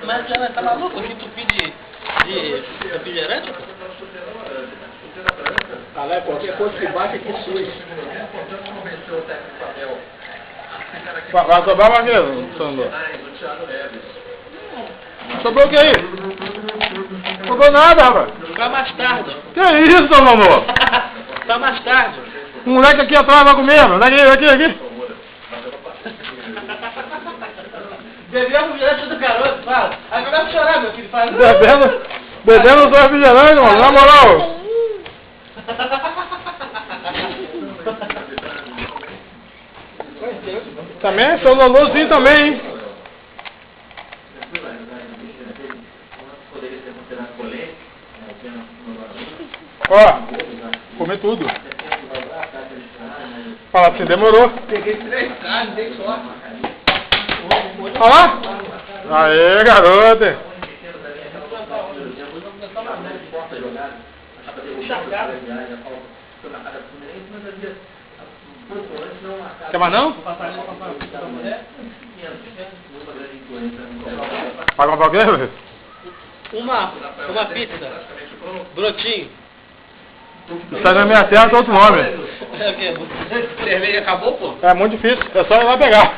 Mas ela tá maluca? Que tu pede de refrigerante? Caralho, qualquer coisa que bate aqui SUS. Vai sobrar mais mesmo, Sandro? Sobrou o que aí? Não sobrou nada, rapaz. Pra mais tarde. Que isso, seu mamô? Pra mais tarde. Um moleque aqui atrás vai comendo. Aqui. Bebemos diante do garoto, fala. Acabou de chorar, meu filho. Fala. Bebendo só refrigerante, mano, na moral. Também, seu Lolozinho também, hein? Ó, comi tudo. Fala assim, demorou. Peguei 3 carnes, dei sorte. Olha lá. Aê, garoto. Quer mais não? Vai comprar o quê? Uma pizza. Brotinho. Sai na minha terra, tem outro nome. É o quê? Cerveja acabou, pô? É muito difícil, é só ir lá pegar.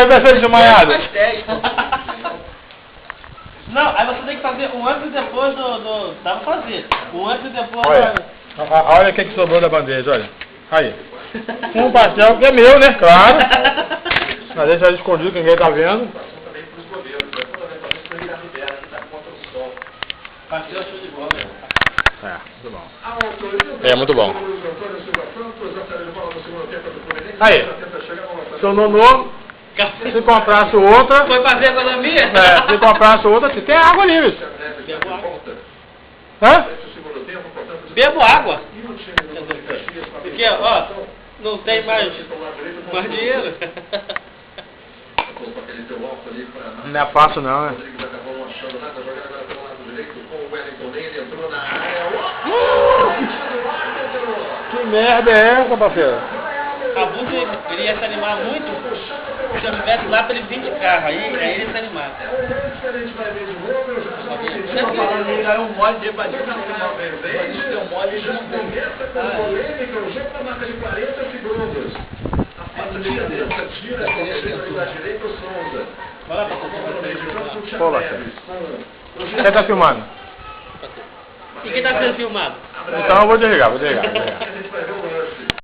Você desmaiado. Não, aí você tem que fazer um antes e depois do... Dá pra fazer. Um antes e depois... Olha o que sobrou da bandeja, olha. Aí. Um pastel que é meu, né? Claro. Mas deixa escondido que ninguém tá vendo. Pastel show de bola. Muito bom. É muito bom. Aí. Seu nonô, se comprasse outra... Foi fazer economia? É, se comprasse outra, tem água ali, bicho. Bebo água. Hã? Bebo água. Porque, ó, não tem mais dinheiro. Não é fácil não, né? Que merda é essa, parceiro? A Búzia, ele ia se animar muito se eu estivesse lá pra ele vir de carro, aí ele ia se animar. Aí um mole de evadir na vez, deu mole de polêmica, o jogo da marca de 40 segundos. A partida dessa tira da direita o Souza. Vai lá pra Pô, parceiro. Quem tá filmando? E quem tá sendo filmado? Então eu vou desligar.